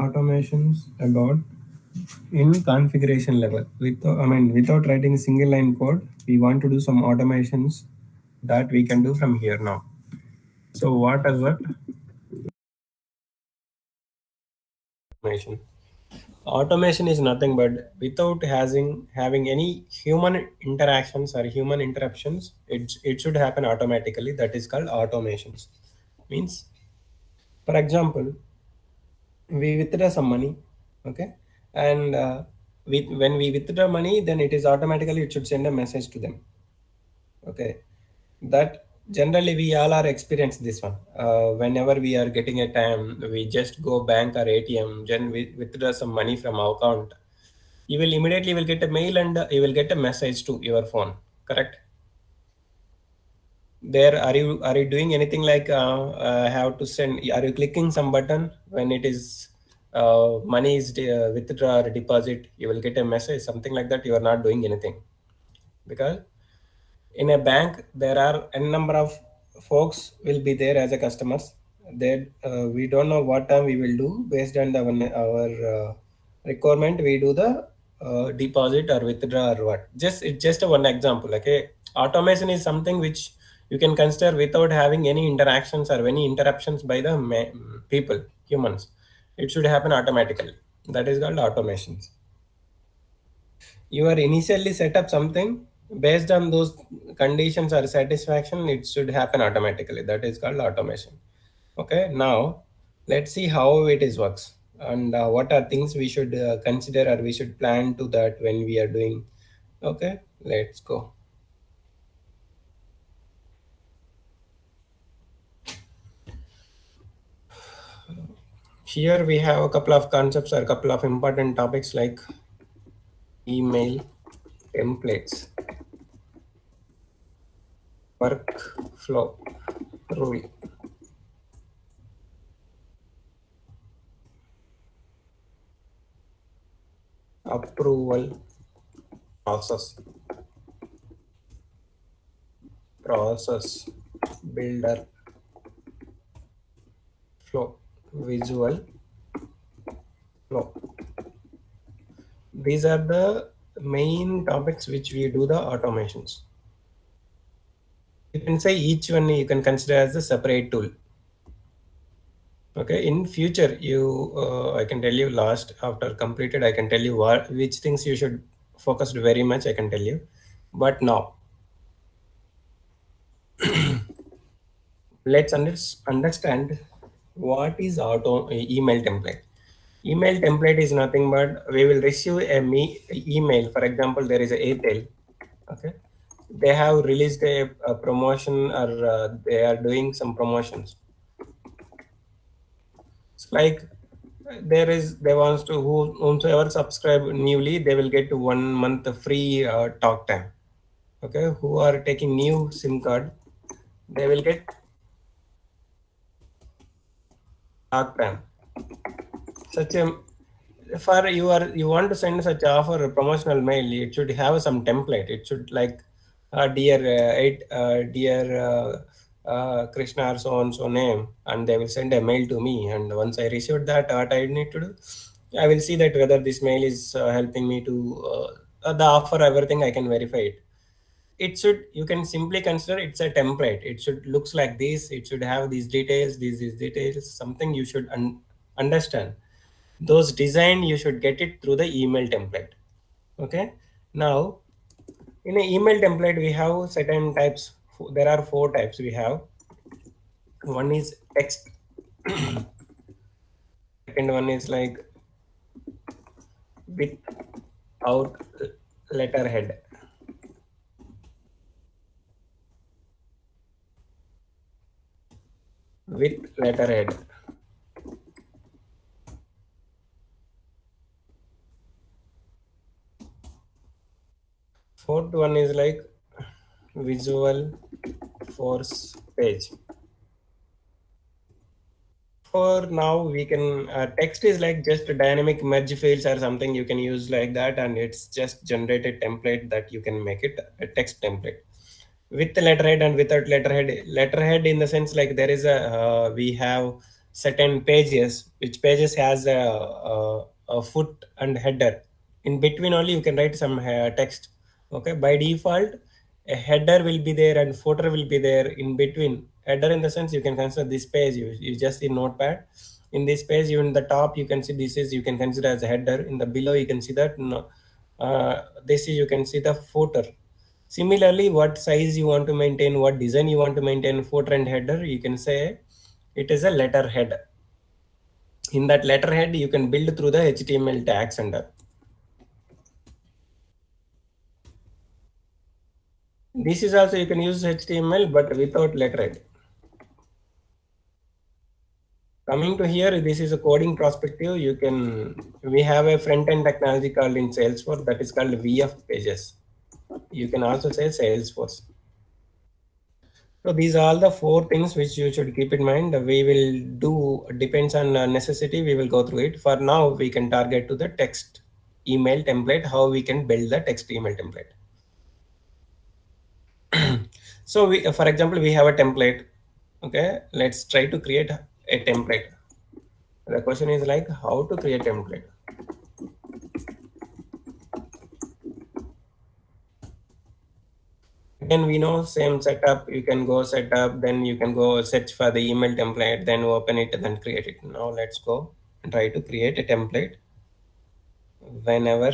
automations about in configuration level. Without writing single line code, we want to do some automations that we can do from here now. So what is that automation? Automation is nothing but without having any human interactions or human interruptions, it should happen automatically. That is called automations. Means, for example, we withdraw some money, okay, and when we withdraw money, then it is automatically it should send a message to them, okay. That generally we all are experience this one. Whenever we are getting a time, we just go bank or ATM, then we withdraw some money from our account. You will immediately will get a mail and you will get a message to your phone, correct? There, are you doing anything like have to send? Are you clicking some button when it is money is withdraw or deposit? You will get a message, something like that. You are not doing anything because in a bank there are a number of folks will be there as a customers. That we don't know what time we will do based on our requirement. We do the deposit or withdraw or what. Just it's just a one example. Okay, automation is something which you can consider without having any interactions or any interruptions by the people, humans. It should happen automatically. That is called automations. You are initially set up something based on those conditions or satisfaction, it should happen automatically. That is called automation. Okay, now let's see how it is works and what are things we should consider or we should plan to that when we are doing. Okay, let's go. Here we have a couple of concepts or a couple of important topics like email templates, workflow rule, approval process builder, flow, visual flow. These are the main topics which we do the automations. You can say each one you can consider as a separate tool. Okay, in future you I can tell you last after completed I can tell you what which things you should focus very much I can tell you. But now let's understand what is auto email template. Email template is nothing but we will receive email. For example, there is a Airtel, okay, they have released a promotion or they are doing some promotions. It's like there is they wants to whomsoever subscribe newly they will get 1 month free talk time. Okay, who are taking new SIM card they will get talk time. Such a for you want to send such offer a promotional mail, it should have some template. It should like dear Krishna or so and so name, and they will send a mail to me, and once I received that, what I need to do, I will see that whether this mail is helping me to the offer, everything I can verify it. It should, you can simply consider it's a template. It should looks like this, it should have these details, these details, something you should understand. Those design you should get it through the email template. Okay, now in an email template we have certain types. There are four types we have. One is text, second one is like without letterhead, with letterhead. Fourth one is like visual force page. For now we can text is like just a dynamic merge fields or something you can use like that, and it's just generated template that you can make it a text template. With the letterhead and without letterhead, letterhead in the sense like there is a we have certain pages, which pages has a foot and header. In between only you can write some text. Okay, by default a header will be there and footer will be there. In between, header in the sense you can consider this page, you just see notepad. In this page, you in the top you can see this is, you can consider as a header. In the below you can see that no, this is, you can see the footer. Similarly, what size you want to maintain, what design you want to maintain, footer and header, you can say it is a letterhead. In that letterhead, you can build through the HTML tags under. This is also you can use HTML but without letterhead. Coming to here, this is a coding perspective. You can, we have a front end technology called in Salesforce that is called VF pages. You can also say Salesforce. So these are all the four things which you should keep in mind. We will do, depends on necessity. We will go through it. For now, we can target to the text email template. How we can build the text email template. So we, for example, we have a template. Okay, let's try to create a template. The question is like how to create template. Then we know same setup. You can go set up, then you can go search for the email template, then open it, then create it. Now let's go and try to create a template. Whenever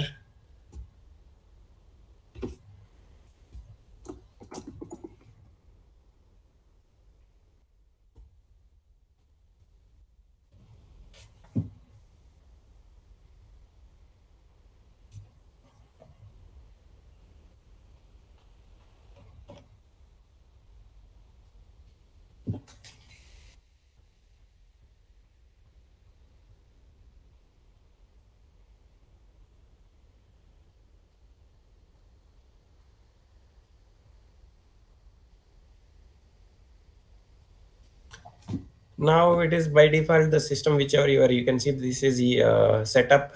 now it is by default the system whichever you are, you can see this is the setup.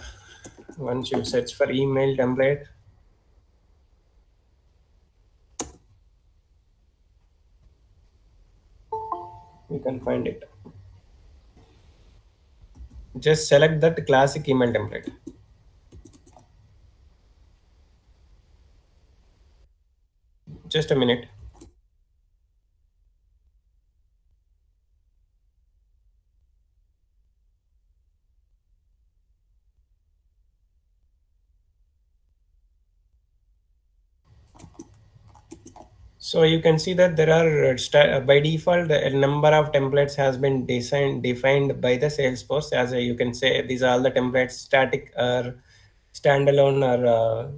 Once you search for email template, you can find it. Just select that classic email template. Just a minute. So you can see that there are by default a number of templates has been defined by the Salesforce. As you can say, these are all the templates, static or standalone or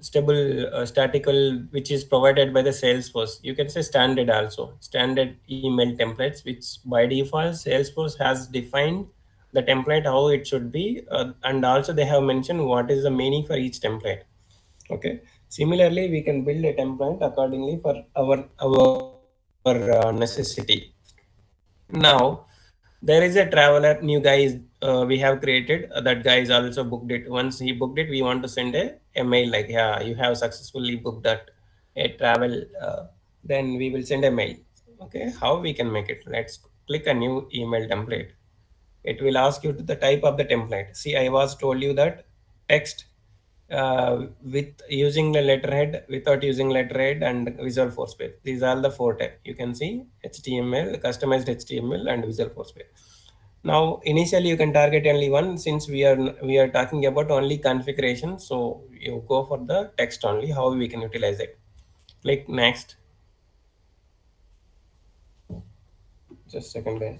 stable, statical, which is provided by the Salesforce. You can say standard also, standard email templates, which by default Salesforce has defined the template how it should be, and also they have mentioned what is the meaning for each template. Okay. Similarly, we can build a template accordingly for our necessity. Now, there is a traveler, new guy is, we have created. That guy is also booked it. Once he booked it, we want to send a mail like, yeah, you have successfully booked that a travel. Then we will send a mail. Okay, how we can make it? Let's click a new email template. It will ask you to the type of the template. See, I was told you that text with using the letterhead, without using letterhead, and Visual Force page. These are the four types. You can see HTML, customized HTML, and Visual Force page. Now, initially you can target only one, since we are talking about only configuration. So you go for the text only. How we can utilize it? Click next. Just a second, guys.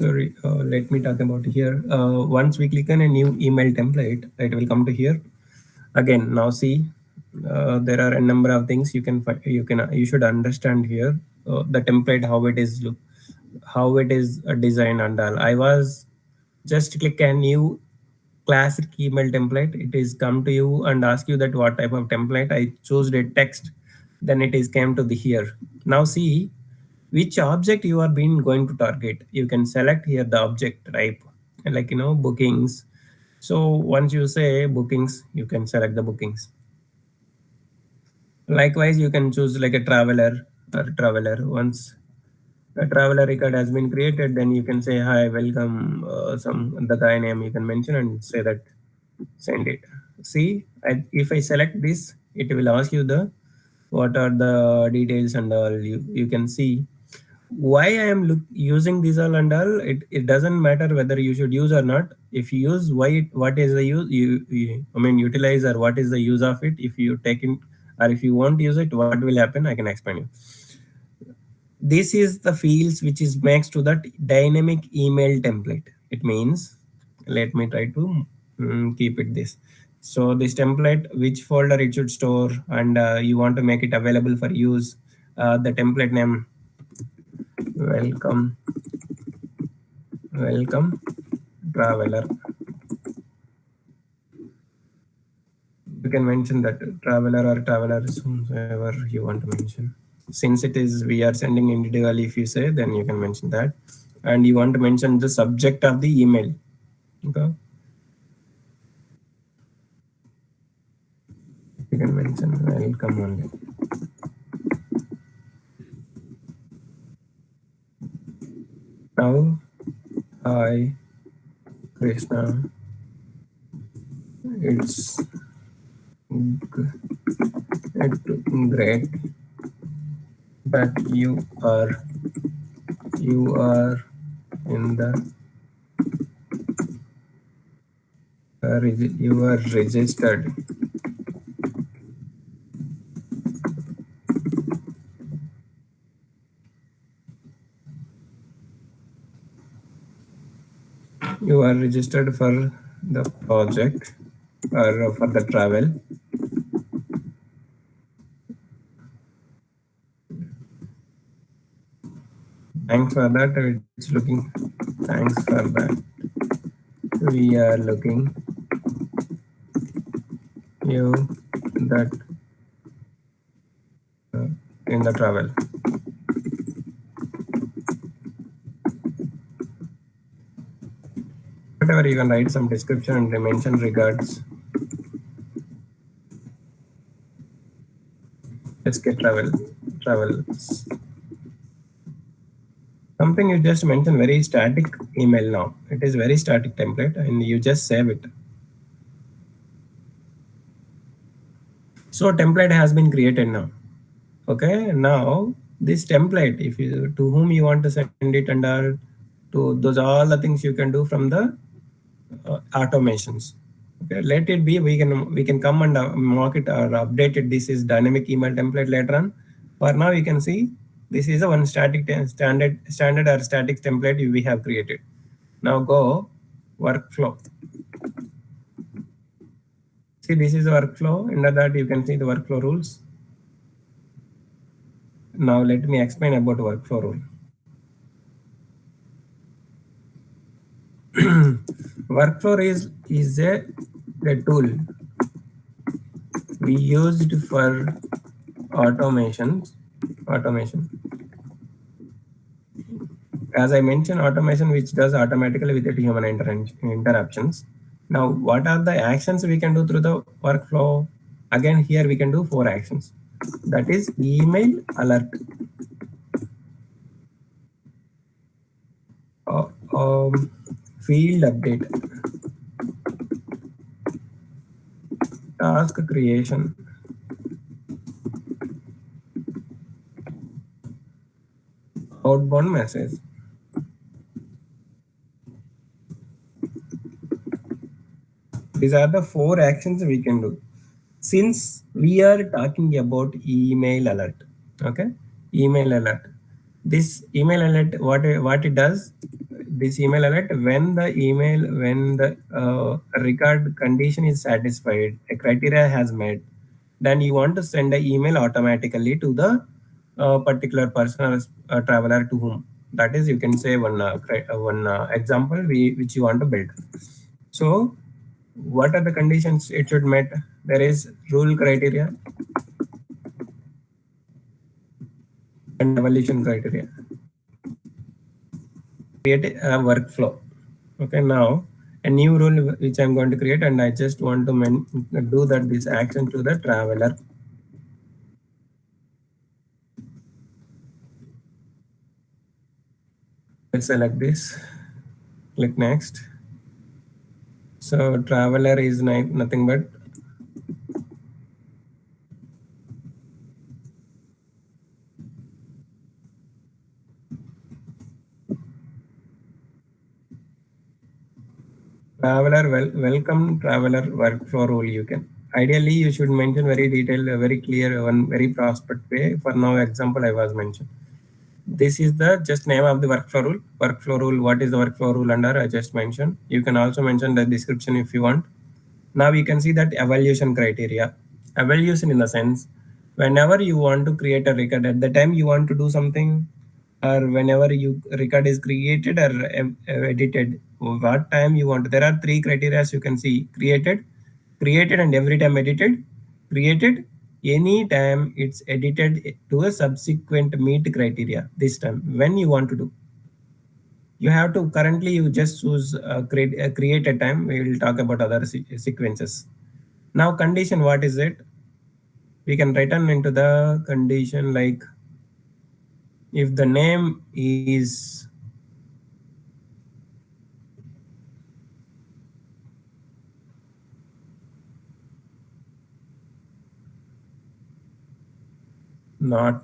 sorry, let me talk about here. Once we click on a new email template, it will come to here. Again, now see, there are a number of things you should understand here. The template, how it is look, how it is designed and all. I was just click a new classic email template. It is come to you and ask you that what type of template. I chose a text, then it is came to the here. Now see which object you are being going to target. You can select here the object type, like bookings. So once you say bookings, you can select the bookings. Likewise, you can choose like a traveler or traveler. Once a traveler record has been created, then you can say hi, welcome, some the guy name you can mention and say that, send it. See, if I select this, it will ask you the what are the details and all. You can see why I am using this all and all. It doesn't matter whether you should use or not. If you use, what is the use, I mean utilize, or what is the use of it. If you take in, or if you won't use it, what will happen, I can explain you. This is the fields which is next to that dynamic email template. It means, let me try to keep it this. So this template, which folder it should store, and you want to make it available for use. The template name, welcome traveler. You can mention that traveler or travelers, whoever you want to mention. Since it is we are sending individually, if you say, then you can mention that. And you want to mention the subject of the email. Okay, you can mention welcome only. Now, hi Krishna, it's great that you are in the you are registered for the project or for the travel. Thanks for that. It's looking. Thanks for that. We are looking you that in the travel. Whatever, you can write some description and mention regards SK travels. Something you just mentioned, very static email now. It is very static template and you just save it. So template has been created now. Okay, now this template, if you to whom you want to send it and all, to those all the things you can do from the automations. Okay, let it be. We can come and mark it or update it. This is dynamic email template later on. For now, you can see this is a one static standard or static template we have created. Now go workflow. See, this is the workflow. Under that, you can see the workflow rules. Now let me explain about workflow rule. Workflow is a tool we used for automation. As I mentioned, automation which does automatically without human interruptions. Now, what are the actions we can do through the workflow? Again, here we can do 4 actions. That is email alert, field update, task creation, outbound message. These are the 4 actions we can do. Since we are talking about email alert, okay, email alert. This email alert, what it does, this email alert when the record condition is satisfied, a criteria has met, then you want to send an email automatically to the particular person or traveler to whom. That is, you can say one example which you want to build. So what are the conditions it should meet? There is rule criteria and evaluation criteria. Create a workflow. Okay, now a new rule which I'm going to create, and I just want to do that this action to the traveler. Let's select this, click next. So traveler is nothing but traveler. Welcome traveler workflow rule. You can ideally you should mention very detailed, very clear, one very prospect way. For now example I was mentioned. This is the just name of the workflow rule. Workflow rule. What is the workflow rule under? I just mentioned. You can also mention the description if you want. Now you can see that evaluation criteria. Evaluation in the sense, whenever you want to create a record, at the time you want to do something, or whenever you record is created or edited, what time you want. There are three criteria you can see: created and every time edited, created any time it's edited to a subsequent meet criteria. This time when you want to do, you have to currently you just choose create a time. We will talk about other sequences. Now condition, what is it? We can return into the condition like if the name is not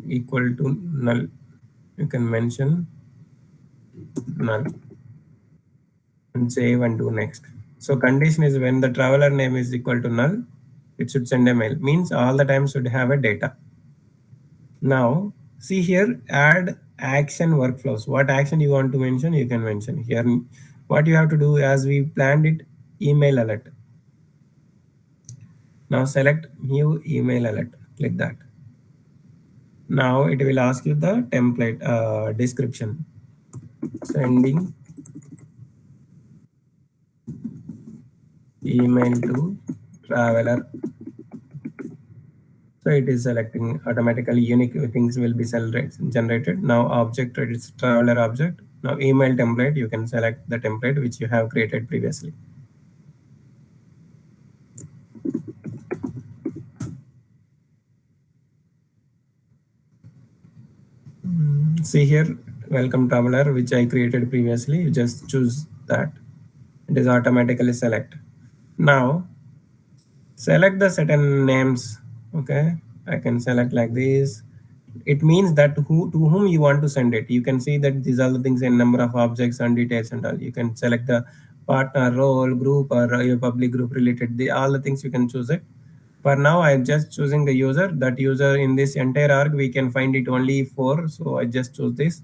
equal to null, you can mention null and save and do next. So condition is when the traveler name is equal to null, it should send a mail. Means all the time should have a data. Now see here, add action workflows. What action you want to mention, you can mention here. What you have to do as we planned it, email alert. Now select new email alert, click that. Now it will ask you the template description. Sending email to traveler. So it is selecting automatically, unique things will be generated. Now object, it is traveler object. Now email template, you can select the template which you have created previously. See here, welcome traveler, which I created previously. You just choose that. It is automatically select. Now select the certain names. Okay, I can select like this. It means that who to whom you want to send it. You can see that these are the things in number of objects and details and all. You can select the partner, role, group, or your public group related. All the things you can choose it. For now, I'm just choosing the user. That user in this entire arc, we can find it only 4. So I just choose this.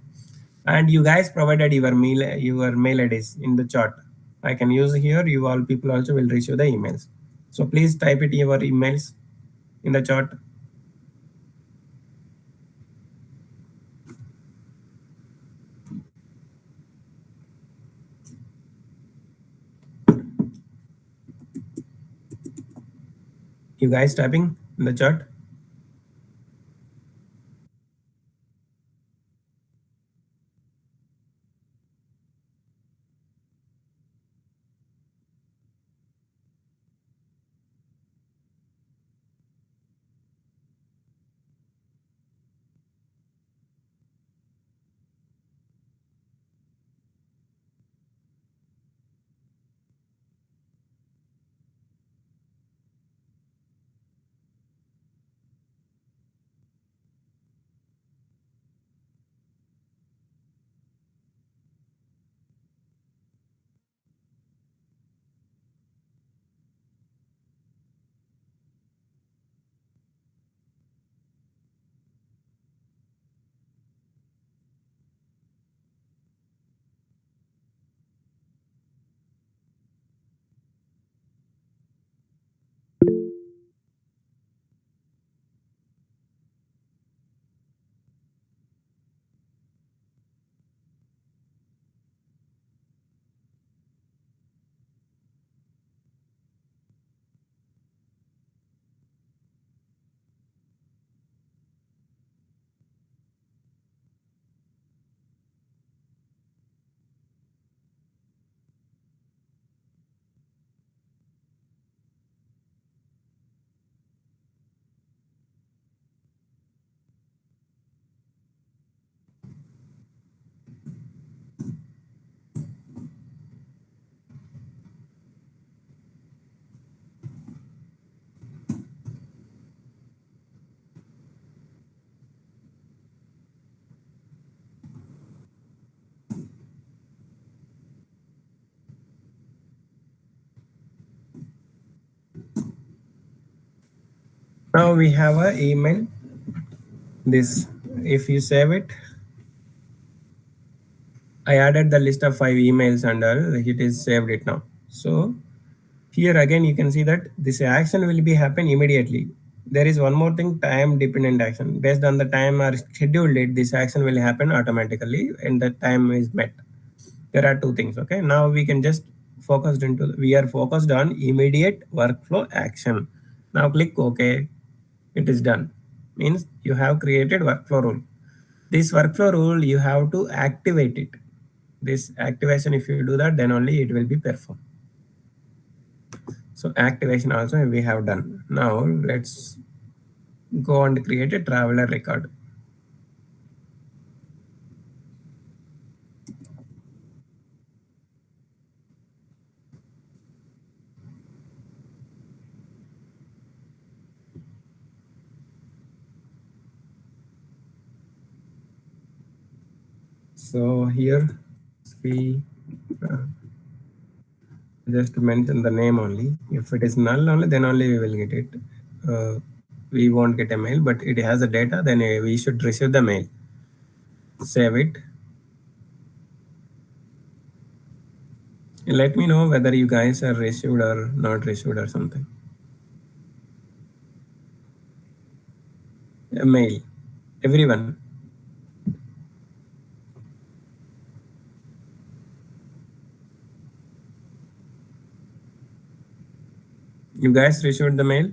And you guys provided your mail IDs in the chart. I can use here. You all people also will receive the emails. So please type it your emails in the chart. You guys typing in the chart. Now we have a email. This, if you save it, I added the list of 5 emails and it is saved it now. So here again you can see that this action will be happen immediately. There is one more thing, time dependent action. Based on the time or scheduled date, this action will happen automatically and the time is met. There are two things. Okay, now we can just focused into we are focused on immediate workflow action. Now click OK. It is done. Means you have created workflow rule. This workflow rule you have to activate it. This activation, if you do that, then only it will be performed. So activation also we have done. Now let's go and create a traveler record. So here we just mention the name only. If it is null only, then only we will get it. We won't get a mail, but it has a data, then we should receive the mail. Save it. Let me know whether you guys are received or not received or something. A mail. Everyone. You guys received the mail?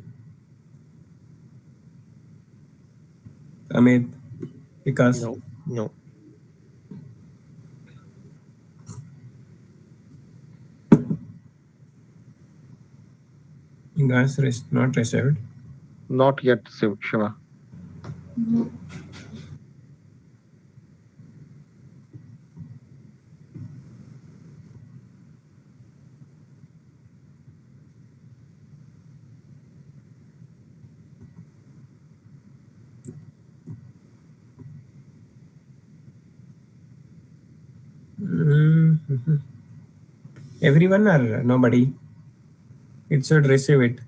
Amit, because No, no. you guys not received. Not yet, Shiva. Mhm. Everyone or nobody? It should receive it.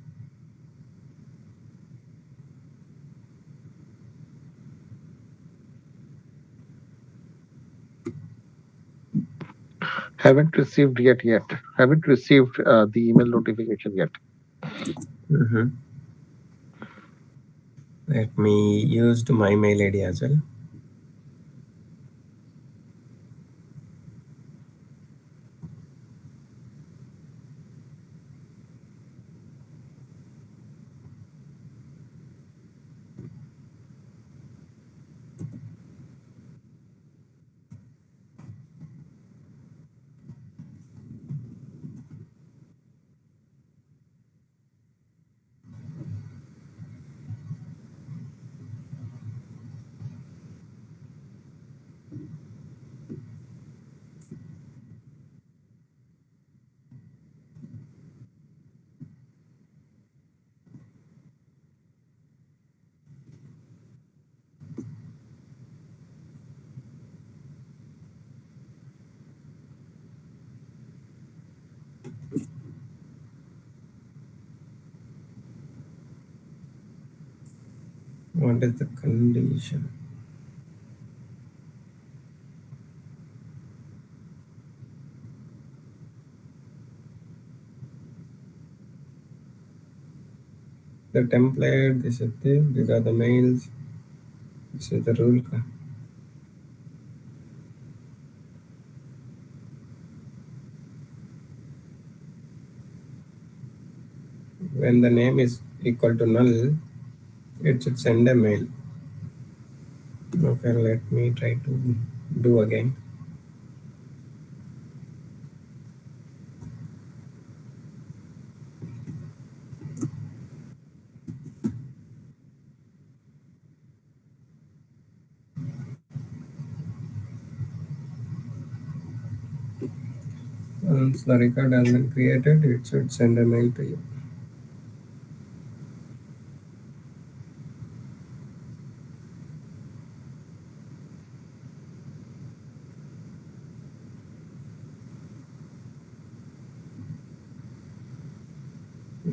Haven't received yet. Haven't received the email notification yet. Mhm. Let me use to my mail ID as well. What is the condition? The template, this is these are the mails, this is the rule. When the name is equal to null, it should send a mail. Okay, let me try to do again. Once the record has been created, it should send a mail to you.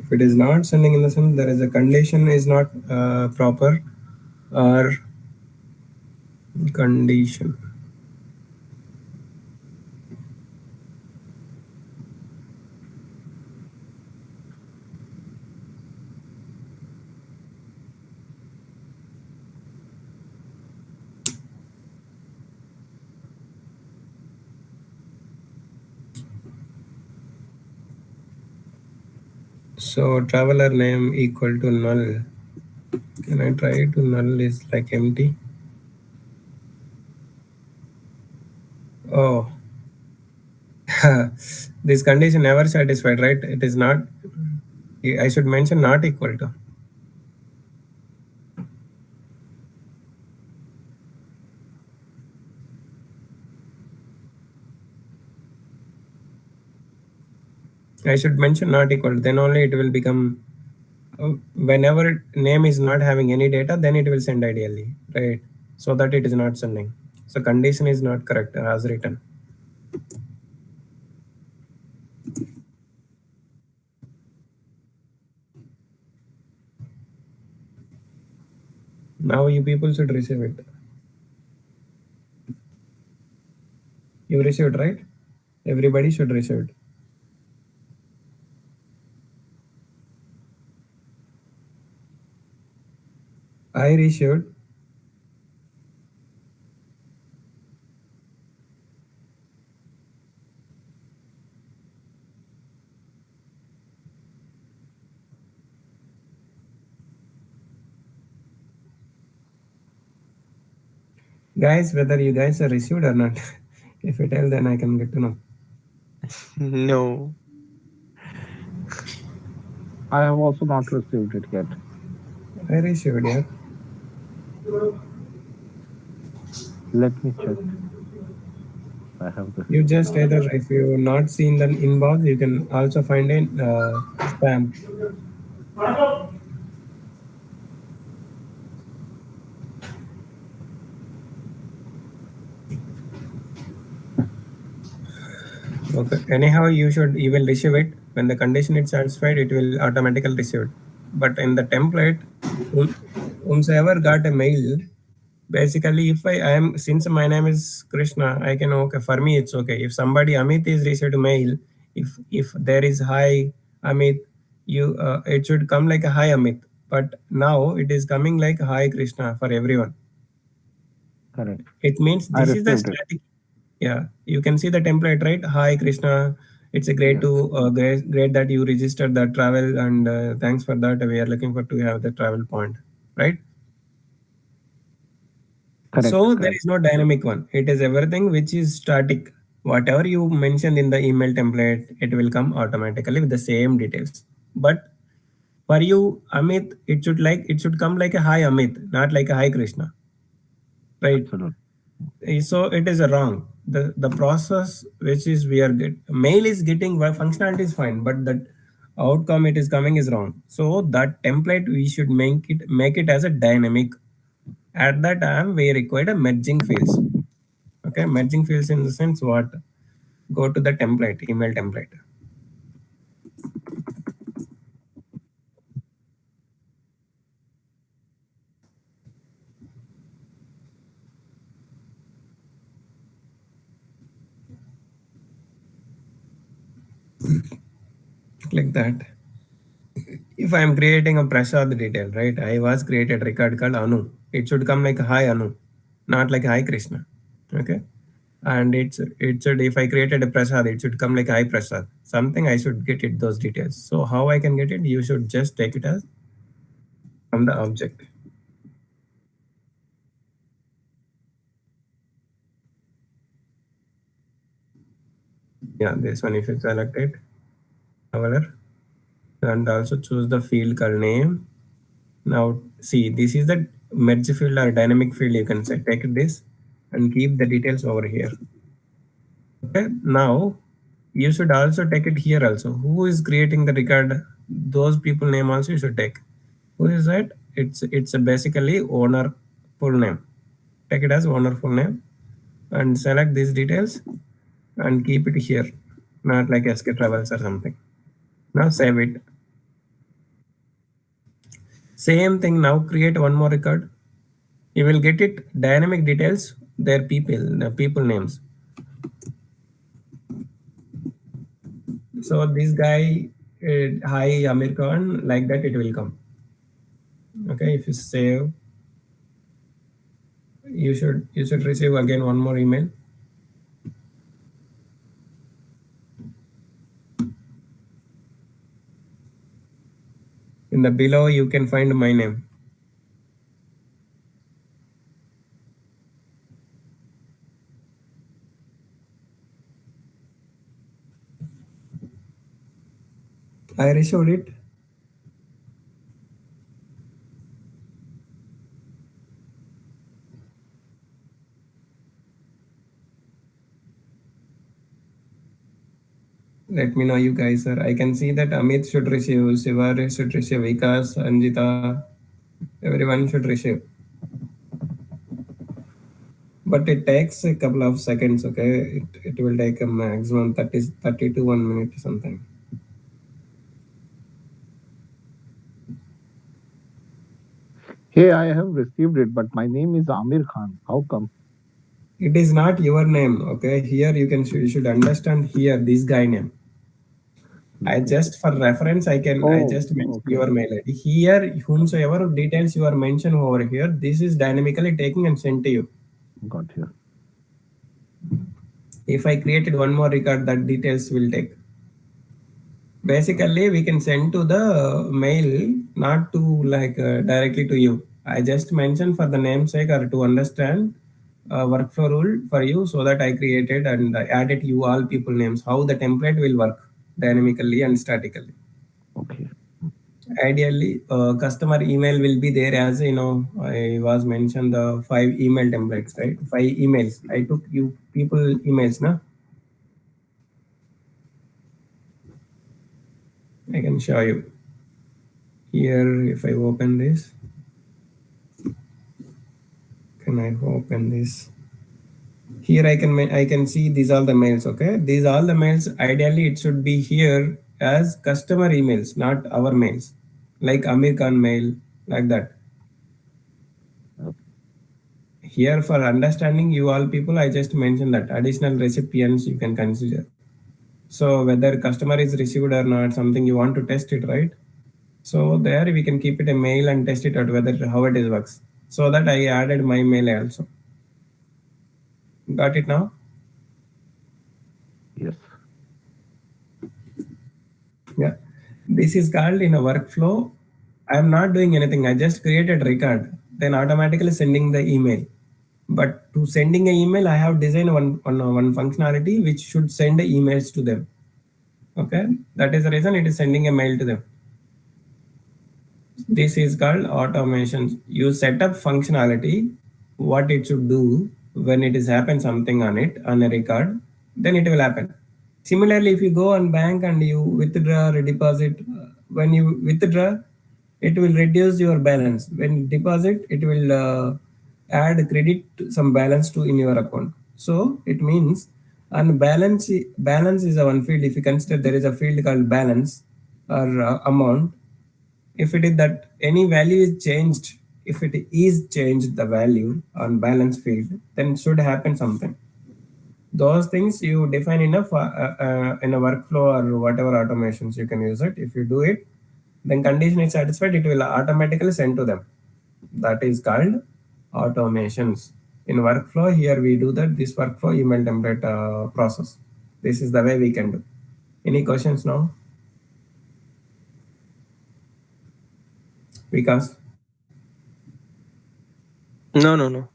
If it is not sending in the sense there is a condition is not proper or condition. So traveler name equal to null. Can I try to null is like empty? Oh, this condition never satisfied, right? It is not. I should mention not equal to. I should mention not equal. Then only it will become. Whenever name is not having any data, then it will send ideally, right? So that it is not sending. So condition is not correct as written. Now you people should receive it. You received, right? Everybody should receive it. I received. Guys, whether you guys are received or not. If you tell, then I can get to know. No. I have also not received it yet. I received, yeah. Let me check. I have the. You just either, if you not seen the inbox, you can also find in spam. Okay. Anyhow, you should even receive it. When the condition is satisfied, it will automatically receive it. But in the template, whomsoever got a mail, basically, if I am, since my name is Krishna, I can, okay, for me it's okay. If somebody Amit is received mail, if there is hi Amit, you it should come like a hi Amit. But now it is coming like hi Krishna for everyone. Correct. It means I this is the received it. static. Yeah, you can see the template, right? Hi Krishna, it's a great Yes. to great that you registered the travel, and thanks for that. We are looking for to have the travel point, right? Correct. So there Correct. is no dynamic one. It is everything which is static. Whatever you mentioned in the email template, it will come automatically with the same details. But for you, Amit, it should come like a hi Amit, not like a hi Krishna, right? Absolutely. So it is a wrong. The process which is we are get mail is getting well, functionality is fine, but that outcome it is coming is wrong. So that template we should make it as a dynamic. At that time we require a merging fields. Okay, merging fields in the sense what? Go to the template, email template. Click that. If I am creating a Prasad detail, right? I was created record called Anu. It should come like hi Anu, not like hi Krishna. Okay. And it should, if I created a Prasad, it should come like hi Prasad. Something I should get it those details. So how I can get it? You should just take it as from the object. Yeah, this one if you select it, traveler, and also choose the field called name. Now see, this is the merge field or dynamic field. You can say take this and keep the details over here. Okay, now you should also take it here also. Who is creating the record? Those people name also you should take. Who is that? It's a basically owner full name. Take it as owner full name and select these details and keep it here, not like SK Travels or something. Now save it. Same thing now, create one more record. You will get it dynamic details, their the people names. So this guy, hi Amir Khan, like that it will come. Okay, if you save, you should receive again one more email. In the below, you can find my name. I received it. Let me know, you guys, sir. I can see that Amit should receive, Shiva should receive, Vikas, Anjita, everyone should receive. But it takes a couple of seconds, okay? It will take a maximum 30 to 1 minute something. Hey, I have received it, but my name is Amir Khan. How come? It is not your name, okay? Here you should understand here this guy name. I just for reference I just mention your mail ID. Here, whomsoever details you are mentioned over here, this is dynamically taken and sent to you. Got here. If I created one more record, that details will take. Basically, we can send to the mail, not to like directly to you. I just mentioned for the namesake or to understand workflow rule for you, so that I created and I added you all people names, how the template will work dynamically and statically. Okay. Ideally, customer email will be there, as you know, I was mentioned the 5 email templates, right? 5 emails. I took you people emails, na? I can show you. Here, if I open this, can I open this? Here I can see these are the mails, okay? These are the mails. Ideally, it should be here as customer emails, not our mails, like Amir Khan mail, like that. Here for understanding you all people, I just mentioned that additional recipients you can consider. So whether customer is received or not, something you want to test it, right? So there we can keep it a mail and test it out whether how it is works. So that I added my mail also. Got it now? Yes. Yeah. This is called in a workflow. I am not doing anything. I just created record, then automatically sending the email. But to sending an email, I have designed one functionality which should send emails to them. Okay, that is the reason it is sending a mail to them. This is called automation. You set up functionality, what it should do when it is happen something on it, on a record, then it will happen. Similarly, if you go on bank and you withdraw or deposit, when you withdraw, it will reduce your balance. When you deposit, it will add credit some balance to in your account. So it means on balance is a one field. If you consider there is a field called balance or amount, if it is that any value is changed, if it is changed the value on balance field, then should happen something. Those things you define in a workflow or whatever automations you can use it. If you do it, then condition is satisfied, it will automatically send to them. That is called automations. In workflow, here we do that, this workflow email template process. This is the way we can do. Any questions now? Vikas? No.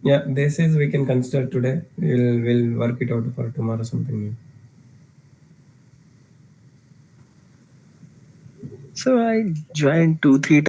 Yeah, this is we can consider today. We'll work it out for tomorrow something new. So I joined 2-3